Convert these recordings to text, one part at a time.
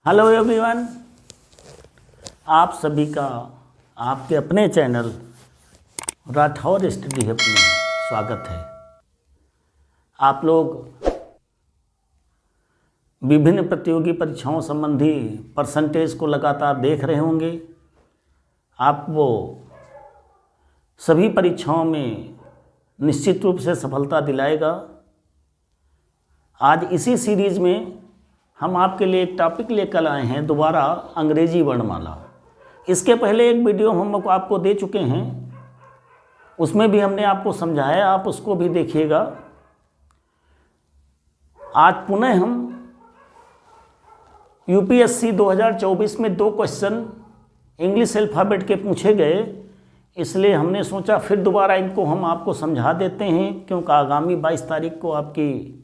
Hello everyone, आप सभी का आपके अपने चैनल राठौर स्टडी हब में स्वागत है। आप लोग विभिन्न प्रतियोगी परीक्षाओं संबंधी परसेंटेज को लगातार देख रहे होंगे। आप वो सभी परीक्षाओं में निश्चित रूप से सफलता दिलाएगा। आज इसी सीरीज़ में हम आपके लिए एक टॉपिक लेकर आए हैं, दोबारा अंग्रेजी वर्णमाला। इसके पहले एक वीडियो हम आपको दे चुके हैं, उसमें भी हमने आपको समझाया, आप उसको भी देखिएगा। आज पुनः हम यूपीएससी 2024 में 2 क्वेश्चन इंग्लिश अल्फ़ाबेट के पूछे गए, इसलिए हमने सोचा फिर दोबारा इनको हम आपको समझा देते हैं, क्योंकि आगामी 22 तारीख को आपकी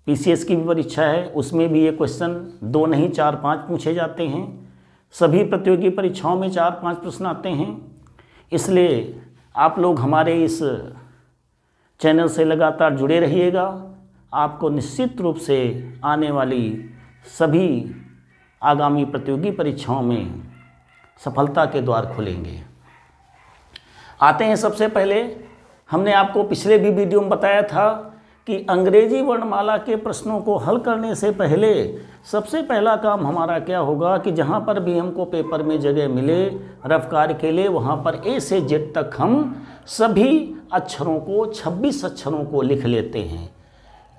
पीसीएस की भी परीक्षा है। उसमें भी ये क्वेश्चन 2 नहीं 4-5 पूछे जाते हैं। सभी प्रतियोगी परीक्षाओं में 4-5 प्रश्न आते हैं, इसलिए आप लोग हमारे इस चैनल से लगातार जुड़े रहिएगा। आपको निश्चित रूप से आने वाली सभी आगामी प्रतियोगी परीक्षाओं में सफलता के द्वार खुलेंगे। आते हैं, सबसे पहले हमने आपको पिछले भी वीडियो में बताया था कि अंग्रेजी वर्णमाला के प्रश्नों को हल करने से पहले सबसे पहला काम हमारा क्या होगा कि जहाँ पर भी हमको पेपर में जगह मिले रफ कार्य के लिए, वहाँ पर ए से जेड तक हम सभी अक्षरों को 26 अक्षरों को लिख लेते हैं,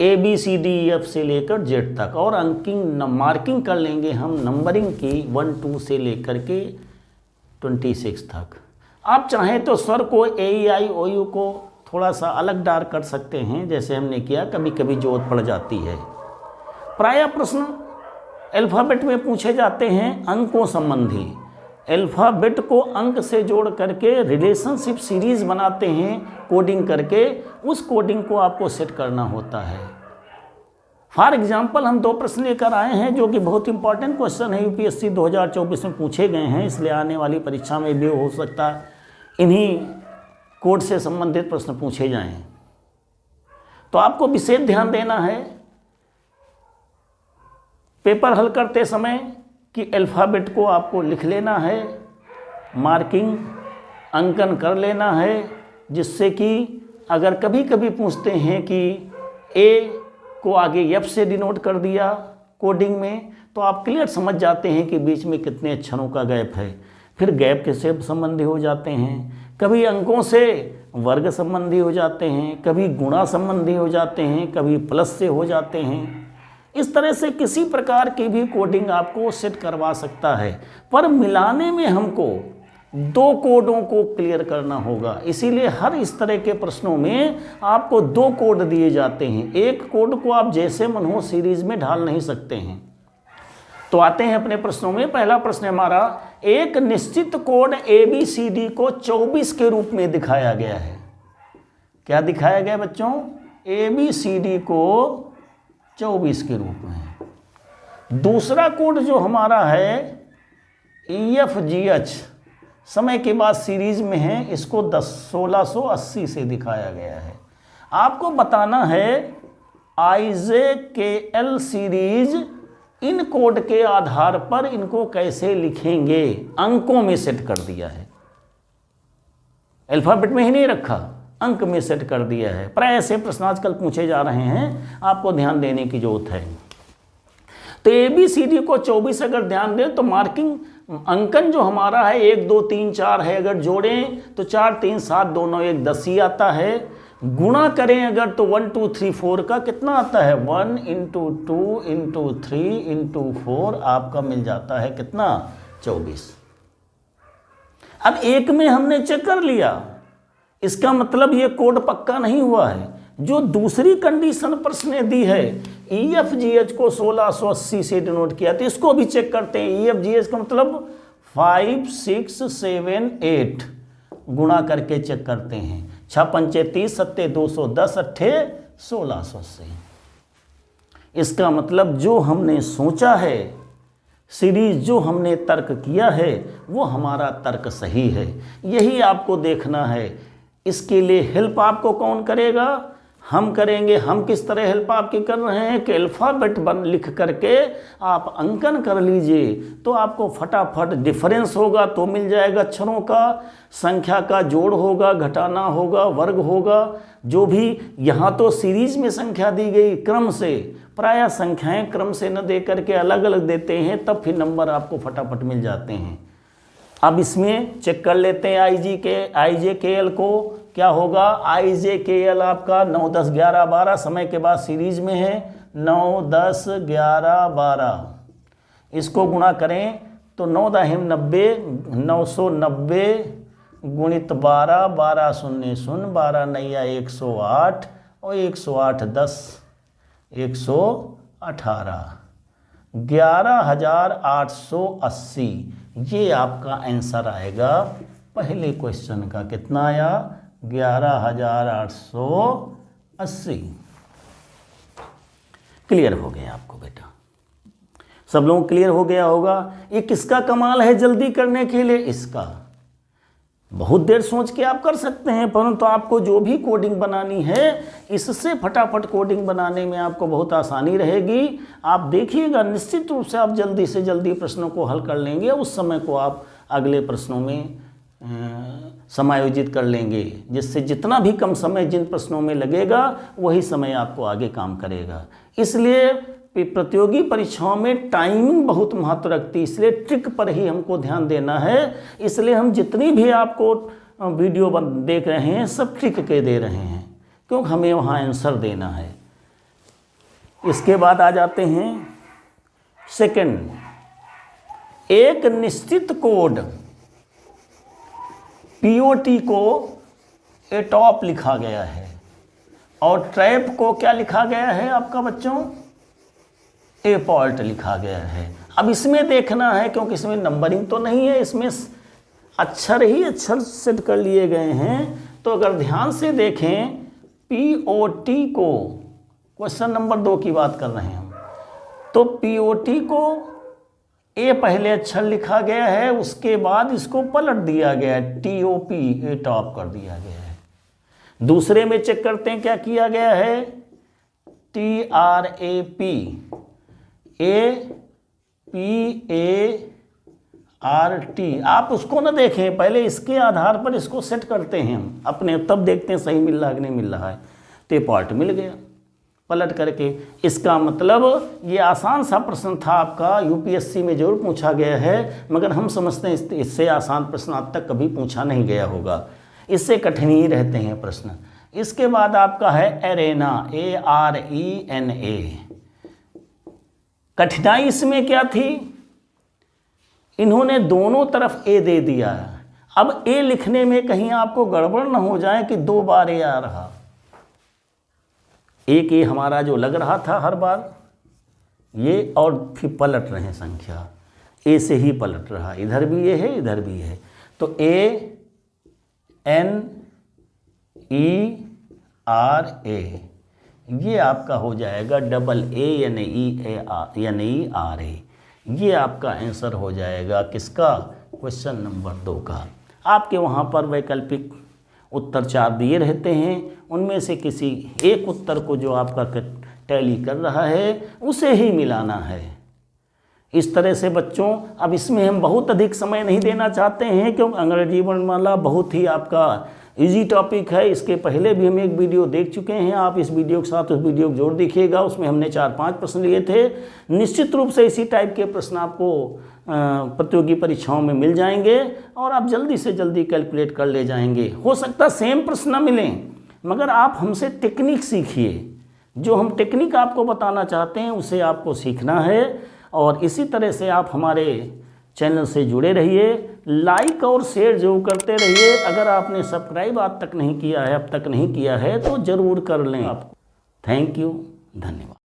ABCDEF से लेकर जेड तक, और अंकिंग मार्किंग कर लेंगे हम नंबरिंग की 1-2 से लेकर के 26 तक। आप चाहें तो स्वर को AEIOU को थोड़ा सा अलग डार्क कर सकते हैं, जैसे हमने किया, कभी कभी जरूरत पड़ जाती है। प्रायः प्रश्न अल्फ़ाबेट में पूछे जाते हैं अंकों संबंधी। अल्फ़ाबेट को अंक से जोड़ करके रिलेशनशिप सीरीज़ बनाते हैं कोडिंग करके, उस कोडिंग को आपको सेट करना होता है। फॉर एग्जाम्पल हम 2 प्रश्न लेकर आए हैं जो कि बहुत इंपॉर्टेंट क्वेश्चन है, यूपीएससी 2024 में पूछे गए हैं, इसलिए आने वाली परीक्षा में भी हो सकता है इन्हीं कोड से संबंधित प्रश्न पूछे जाएं। तो आपको विशेष ध्यान देना है पेपर हल करते समय कि अल्फ़ाबेट को आपको लिख लेना है, मार्किंग अंकन कर लेना है, जिससे कि अगर कभी कभी पूछते हैं कि ए को आगे एफ से डिनोट कर दिया कोडिंग में, तो आप क्लियर समझ जाते हैं कि बीच में कितने अक्षरों का गैप है। फिर गैप के से संबंधी हो जाते हैं, कभी अंकों से वर्ग संबंधी हो जाते हैं, कभी गुणा संबंधी हो जाते हैं, कभी प्लस से हो जाते हैं। इस तरह से किसी प्रकार की भी कोडिंग आपको सेट करवा सकता है, पर मिलाने में हमको 2 कोडों को क्लियर करना होगा। इसीलिए हर इस तरह के प्रश्नों में आपको 2 कोड दिए जाते हैं। एक कोड को आप जैसे मन हो सीरीज में ढाल नहीं सकते हैं। तो आते हैं अपने प्रश्नों में। पहला प्रश्न हमारा, एक निश्चित कोड ABCD को 24 के रूप में दिखाया गया है। क्या दिखाया गया बच्चों? ABCD को 24 के रूप में। दूसरा कोड जो हमारा है EFGH समय के बाद सीरीज में है, इसको 1680 से दिखाया गया है। आपको बताना है IJKL सीरीज इन कोड के आधार पर इनको कैसे लिखेंगे, अंकों में सेट कर दिया है, अल्फ़ाबेट में ही नहीं रखा, अंक में सेट कर दिया है। प्राय ऐसे प्रश्न आजकल पूछे जा रहे हैं, आपको ध्यान देने की जरूरत है। तो ABCD को 24 अगर ध्यान दें तो मार्किंग अंकन जो हमारा है 1 2 3 4 है, अगर जोड़ें तो 4 3 7 2 9 1 10 ही आता है। गुणा करें अगर तो 1 2 3 4 का कितना आता है? 1 × 2 × 3 × 4 आपका मिल जाता है कितना? 24। अब एक में हमने चेक कर लिया, इसका मतलब ये कोड पक्का नहीं हुआ है। जो दूसरी कंडीशन प्रश्न ने दी है EFGH को 1680 से डिनोट किया, तो इसको भी चेक करते हैं। EFGH का मतलब 5 6 7 8 गुणा करके चेक करते हैं। 6 पंचे 30 सत्ते 210 अट्ठे 1680। इसका मतलब जो हमने सोचा है, सीरीज जो हमने तर्क किया है, वो हमारा तर्क सही है। यही आपको देखना है। इसके लिए हेल्प आपको कौन करेगा? हम करेंगे। हम किस तरह हेल्प आपकी कर रहे हैं कि अल्फ़ाबेट लिख करके आप अंकन कर लीजिए, तो आपको फटाफट डिफरेंस होगा तो मिल जाएगा अक्षरों का, संख्या का जोड़ होगा, घटाना होगा, वर्ग होगा, जो भी। यहाँ तो सीरीज में संख्या दी गई क्रम से, प्रायः संख्याएं क्रम से न दे करके अलग अलग देते हैं, तब फिर नंबर आपको फटाफट मिल जाते हैं। अब इसमें चेक कर लेते हैं IJKL को। क्या होगा? IJKL आपका 9, 10, 11, 12 समय के बाद सीरीज में है 9, 10, 11, 12। इसको गुणा करें तो 9 दाहिम 90, 990 गुणित 12, 12 शून्य शून्य, 12 नैया 108 और 108 10, 118, 11,880। ये आपका आंसर आएगा पहले क्वेश्चन का। कितना आया? 11,880। क्लियर हो गया आपको बेटा? सब लोगों को क्लियर हो गया होगा। ये किसका कमाल है जल्दी करने के लिए? इसका। बहुत देर सोच के आप कर सकते हैं, परंतु आपको जो भी कोडिंग बनानी है, इससे फटाफट कोडिंग बनाने में आपको बहुत आसानी रहेगी। आप देखिएगा, निश्चित रूप से आप जल्दी से जल्दी प्रश्नों को हल कर लेंगे। उस समय को आप अगले प्रश्नों में समायोजित कर लेंगे, जिससे जितना भी कम समय जिन प्रश्नों में लगेगा, वही समय आपको आगे काम करेगा। इसलिए प्रतियोगी परीक्षाओं में टाइमिंग बहुत महत्व रखती है, इसलिए ट्रिक पर ही हमको ध्यान देना है। इसलिए हम जितनी भी आपको वीडियो देख रहे हैं, सब ट्रिक के दे रहे हैं, क्योंकि हमें वहाँ आंसर देना है। इसके बाद आ जाते हैं सेकंड। एक निश्चित कोड POT को एटॉप लिखा गया है और ट्रैप को क्या लिखा गया है आपका बच्चों? एपॉल्ट लिखा गया है। अब इसमें देखना है, क्योंकि इसमें नंबरिंग तो नहीं है, इसमें अक्षर ही अक्षर सेट कर लिए गए हैं। तो अगर ध्यान से देखें, POT को, क्वेश्चन नंबर 2 की बात कर रहे हैं हम, तो POT को ए पहले अक्षर लिखा गया है, उसके बाद इसको पलट दिया गया है, TOP एटॉप कर दिया गया है। दूसरे में चेक करते हैं क्या किया गया है, TRAP APART। आप उसको ना देखें, पहले इसके आधार पर इसको सेट करते हैं हम अपने, तब देखते हैं सही मिल रहा है कि नहीं मिल रहा है। तो पार्ट मिल गया पलट करके। इसका मतलब ये आसान सा प्रश्न था आपका, UPSC में जरूर पूछा गया है, मगर हम समझते हैं इससे आसान प्रश्न आज तक कभी पूछा नहीं गया होगा, इससे कठिन ही रहते हैं प्रश्न। इसके बाद आपका है एरेना, ARENA। कठिनाई इसमें क्या थी? इन्होंने दोनों तरफ ए दे दिया। अब ए लिखने में कहीं आपको गड़बड़ न हो जाए कि 2 बार ए आ रहा। एक ए हमारा जो लग रहा था हर बार ये, और फिर पलट रहे हैं संख्या, ए से ही पलट रहा, इधर भी ये है इधर भी है। तो ANERA ये आपका हो जाएगा AANERA। ये आपका आंसर हो जाएगा किसका? क्वेश्चन नंबर 2 का। आपके वहाँ पर वैकल्पिक उत्तर 4 दिए रहते हैं, उनमें से किसी एक उत्तर को जो आपका टैली कर रहा है उसे ही मिलाना है। इस तरह से बच्चों, अब इसमें हम बहुत अधिक समय नहीं देना चाहते हैं, क्योंकि अंग्रेजी वर्णमाला बहुत ही आपका इजी टॉपिक है। इसके पहले भी हम एक वीडियो देख चुके हैं, आप इस वीडियो के साथ उस वीडियो को जोड़ देखिएगा, उसमें हमने 4-5 प्रश्न लिए थे। निश्चित रूप से इसी टाइप के प्रश्न आपको प्रतियोगी परीक्षाओं में मिल जाएंगे और आप जल्दी से जल्दी कैलकुलेट कर ले जाएंगे। हो सकता है सेम प्रश्न ना मिलें, मगर आप हमसे टेक्निक सीखिए। जो हम टेक्निक आपको बताना चाहते हैं उसे आपको सीखना है, और इसी तरह से आप हमारे चैनल से जुड़े रहिए, लाइक और शेयर जरूर करते रहिए। अगर आपने सब्सक्राइब आज तक नहीं किया है, अब तक नहीं किया है, तो ज़रूर कर लें। आपको थैंक यू, धन्यवाद।